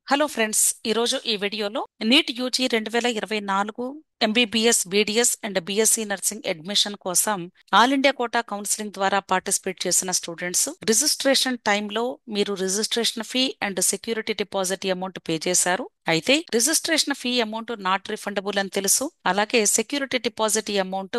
Hello friends, ఈరోజు ఈ వీడియోలో NEET UG 2024 MBBS, BDS and BSc nursing admission కోసం ఆల్ ఇండియా కోటా కౌన్సిలింగ్ ద్వారా పార్టిసిపేట్ చేసిన స్టూడెంట్స్ రిజిస్ట్రేషన్ టైంలో మీరు registration fee and security deposit amount pay చేశారు. అయితే registration fee amount not refundable అని తెలుసు. అలాగే సెక్యూరిటీ డిపాజిట్ అమౌంట్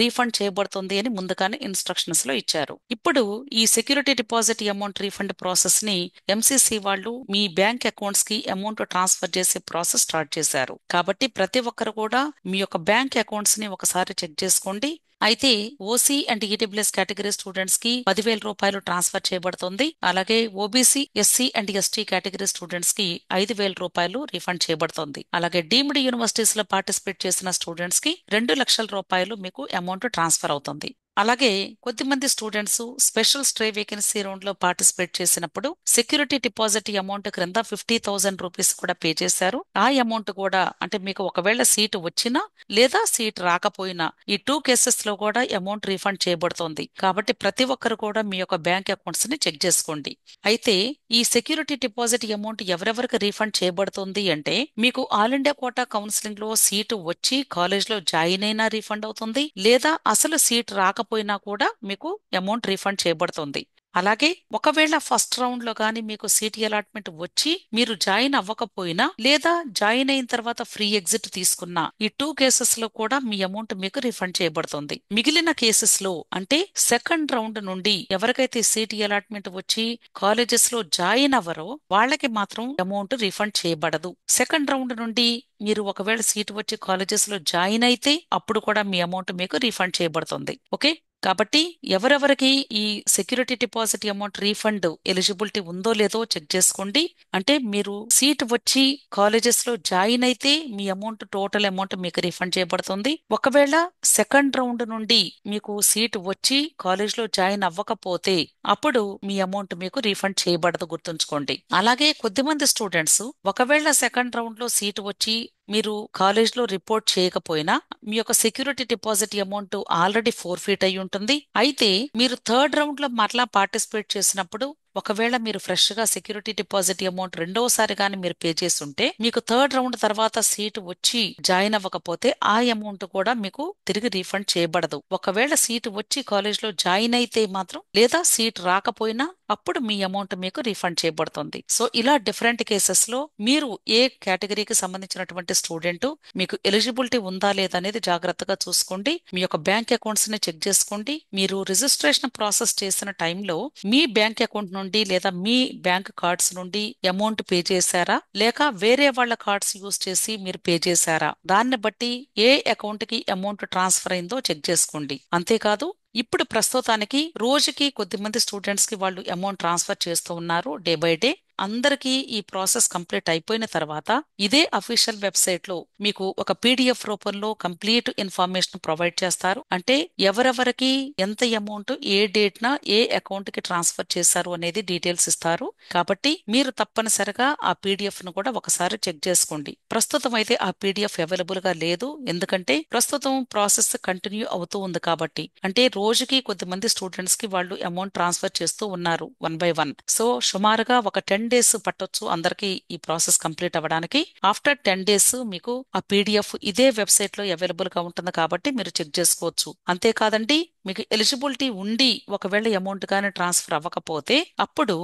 రీఫండ్ చేయబడుతుంది అని ముందుగానే ఇన్స్ట్రక్షన్స్ లో ఇచ్చారు. ఇప్పుడు ఈ security deposit amount refund process ని ఎంసీసీ వాళ్ళు మీ బ్యాంక్ అకౌంట్స్ కి అమౌంట్ ట్రాన్స్ఫర్ చేసే ప్రాసెస్ స్టార్ట్ చేశారు. కాబట్టి ప్రతి ఒక్కరు కూడా మీ యొక్క బ్యాంక్ అకౌంట్స్ ని ఒకసారి చెక్ చేసుకోండి. అయితే OC and EWS category students కి 10,000 రూపాయలు ట్రాన్స్ఫర్ చేయబడుతుంది. అలాగే OBC, SC and ST category students కి 5,000 రూపాయలు రీఫండ్ చేయబడుతుంది. అలాగే డీమ్డ్ యూనివర్సిటీస్ లో పార్టిసిపేట్ చేసిన స్టూడెంట్స్ కి 2,00,000 రూపాయలు మీకు అమౌంట్ ట్రాన్స్ఫర్ అవుతుంది. అలాగే కొద్దిమంది students special stray vacancy round లో పార్టిసిపేట్ చేసినప్పుడు సెక్యూరిటీ డిపాజిట్ అమౌంట్ క్రింద 50,000 రూపీస్ కూడా పే చేశారు. ఆ అమౌంట్ కూడా అంటే మీకు ఒకవేళ సీటు వచ్చినా లేదా సీట్ రాకపోయినా ఈ 2 కేసెస్ లో కూడా అమౌంట్ రీఫండ్ చేయబడుతోంది. కాబట్టి ప్రతి ఒక్కరు కూడా మీ యొక్క బ్యాంక్ అకౌంట్స్ ని చెక్ చేసుకోండి. అయితే ఈ సెక్యూరిటీ డిపాజిట్ అమౌంట్ ఎవరెవరికి రీఫండ్ చేయబడుతుంది అంటే మీకు ఆల్ ఇండియా కోటా కౌన్సిలింగ్ లో సీటు వచ్చి కాలేజ్ లో జాయిన్ అయినా రీఫండ్ అవుతుంది, లేదా అసలు సీట్ రాకపోయినా కూడా మీకు అమౌంట్ రీఫండ్ చేయబడుతుంది. అలాగే ఒకవేళ ఫస్ట్ రౌండ్ లో గానీ మీకు సీట్ అలాట్మెంట్ వచ్చి మీరు జాయిన్ అవ్వకపోయినా లేదా జాయిన్ అయిన తర్వాత ఫ్రీ ఎగ్జిట్ తీసుకున్నా ఈ 2 కేసెస్ లో కూడా మీ అమౌంట్ మీకు రిఫండ్ చేయబడుతుంది. మిగిలిన కేసెస్ లో అంటే సెకండ్ రౌండ్ నుండి ఎవరికైతే సీట్ అలాట్మెంట్ వచ్చి కాలేజెస్ లో జాయిన్ అవ్వరో వాళ్ళకి మాత్రం అమౌంట్ రిఫండ్ చేయబడదు. సెకండ్ రౌండ్ నుండి మీరు ఒకవేళ సీట్ వచ్చి కాలేజెస్ లో జాయిన్ అయితే అప్పుడు కూడా మీ అమౌంట్ మీకు రీఫండ్ చేయబడుతుంది. ఓకే, కాబట్టి ఎవరెవరికి ఈ security deposit amount refund eligibility ఉందో లేదో చెక్ చేసుకోండి. అంటే మీరు సీట్ వచ్చి కాలేజెస్ లో జాయిన్ అయితే మీ అమౌంట్ టోటల్ అమౌంట్ మీకు రీఫండ్ చేయబడుతుంది. ఒకవేళ సెకండ్ రౌండ్ నుండి మీకు సీట్ వచ్చి కాలేజ్ లో జాయిన్ అవ్వకపోతే అప్పుడు మీ అమౌంట్ మీకు రీఫండ్ చేయబడదు, గుర్తుంచుకోండి. అలాగే కొద్దిమంది స్టూడెంట్స్ ఒకవేళ సెకండ్ రౌండ్ లో సీట్ వచ్చి మీరు కాలేజ్ లో రిపోర్ట్ చేయకపోయినా మీ యొక్క సెక్యూరిటీ డిపాజిట్ అమౌంట్ ఆల్రెడీ ఫోర్ఫీట్ అయి ఉంటుంది. అయితే మీరు థర్డ్ రౌండ్ లో మరలా పార్టిసిపేట్ చేసినప్పుడు ఒకవేళ మీరు ఫ్రెష్ గా సెక్యూరిటీ డిపాజిట్ అమౌంట్ రెండోసారి గానీ మీరు పే చేస్తుంటే మీకు థర్డ్ రౌండ్ తర్వాత సీటు వచ్చి జాయిన్ అవ్వకపోతే ఆ అమౌంట్ కూడా మీకు తిరిగి రీఫండ్ చేయబడదు. ఒకవేళ సీటు వచ్చి కాలేజ్ లో జాయిన్ అయితే మాత్రం లేదా సీట్ రాకపోయినా అప్పుడు మీ అమౌంట్ మీకు రీఫండ్ చేయబడుతుంది. సో ఇలా డిఫరెంట్ కేసెస్ లో మీరు ఏ కేటగిరీకి సంబంధించినటువంటి స్టూడెంట్ మీకు ఎలిజిబిలిటీ ఉందా లేదా అనేది జాగ్రత్తగా చూసుకోండి. మీ యొక్క బ్యాంక్ అకౌంట్స్ ని చెక్ చేసుకోండి. మీరు రిజిస్ట్రేషన్ ప్రాసెస్ చేసిన టైంలో మీ బ్యాంక్ అకౌంట్ నుండి లేదా మీ బ్యాంక్ కార్డ్స్ నుండి అమౌంట్ పే చేశారా లేక వేరే వాళ్ళ కార్డ్స్ యూజ్ చేసి మీరు పే చేశారా, దాన్ని బట్టి ఏ అకౌంట్ కి అమౌంట్ ట్రాన్స్ఫర్ అయిందో చెక్ చేసుకోండి. అంతేకాదు ఇప్పుడు ప్రస్తుతానికి రోజుకి కొద్దిమంది స్టూడెంట్స్ కి వాళ్ళు అమౌంట్ ట్రాన్స్ఫర్ చేస్తూ ఉన్నారు డే బై డే. అందరికీ ఈ ప్రాసెస్ కంప్లీట్ అయిపోయిన తర్వాత ఇదే అఫీషియల్ వెబ్సైట్ లో మీకు ఒక పీడిఎఫ్ రూపంలో కంప్లీట్ ఇన్ఫర్మేషన్ ప్రొవైడ్ చేస్తారు. అంటే ఎవరెవరికి ఎంత అమౌంట్ ఏ డేట్ న ఏ అకౌంట్ కి ట్రాన్స్ఫర్ చేశారు అనేది డీటెయిల్స్ ఇస్తారు. కాబట్టి మీరు తప్పనిసరిగా ఆ పీడిఎఫ్ ను కూడా ఒకసారి చెక్ చేసుకోండి. ప్రస్తుతం అయితే ఆ పీడిఎఫ్ అవైలబుల్ గా లేదు, ఎందుకంటే ప్రస్తుతం ప్రాసెస్ కంటిన్యూ అవుతూ ఉంది. కాబట్టి అంటే రోజుకి కొద్దిమంది స్టూడెంట్స్ కి వాళ్ళు అమౌంట్ ట్రాన్స్ఫర్ చేస్తూ ఉన్నారు 1 by 1. సో సుమారుగా ఒక 10 days పట్టొచ్చు అందరికి ఈ ప్రాసెస్ కంప్లీట్ అవ్వడానికి. ఆఫ్టర్ 10 days మీకు ఆ పీడిఎఫ్ ఇదే వెబ్సైట్ లో అవైలబుల్ గా ఉంటుంది, కాబట్టి మీరు చెక్ చేసుకోవచ్చు. అంతేకాదండి, మీకు ఎలిజిబిలిటీ ఉండి ఒకవేళ అమౌంట్ గానీ ట్రాన్స్ఫర్ అవ్వకపోతే అప్పుడు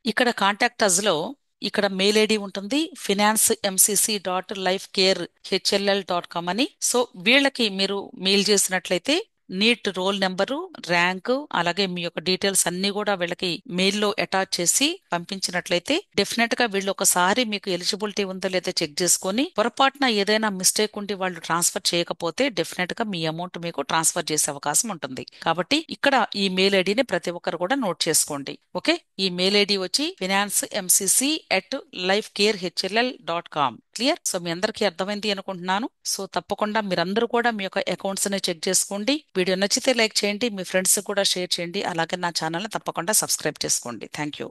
ఇక్కడ కాంటాక్ట్ అస్ లో ఇక్కడ మెయిల్ ఐడి ఉంటుంది, finance.mcc.lifecarehll.com అని. సో వీళ్ళకి మీరు మెయిల్ చేసినట్లయితే నీట్ రోల్ నెంబరు, ర్యాంకు, అలాగే మీ యొక్క డీటెయిల్స్ అన్ని కూడా వీళ్ళకి మెయిల్లో అటాచ్ చేసి పంపించినట్లయితే డెఫినెట్ గా వీళ్ళు ఒకసారి మీకు ఎలిజిబిలిటీ ఉందో లేదో చెక్ చేసుకుని పొరపాటున ఏదైనా మిస్టేక్ ఉండి వాళ్ళు ట్రాన్స్ఫర్ చేయకపోతే డెఫినెట్ గా మీ అమౌంట్ మీకు ట్రాన్స్ఫర్ చేసే అవకాశం ఉంటుంది. కాబట్టి ఇక్కడ ఈ మెయిల్ ఐడిని ప్రతి ఒక్కరు కూడా నోట్ చేసుకోండి. ఓకే, ఈ మెయిల్ ఐడి వచ్చి financemcc@lifecarehll.com. క్లియర్? సో మీ అందరికీ అర్థమైంది అనుకుంటున్నాను. సో తప్పకుండా మీరందరూ కూడా మీ యొక్క అకౌంట్స్ ని చెక్ చేసుకోండి. వీడియో నచ్చితే లైక్ చేయండి, మీ ఫ్రెండ్స్ కూడా షేర్ చేయండి. అలాగే నా ఛానల్ ని తప్పకుండా సబ్స్క్రైబ్ చేసుకోండి. Thank you.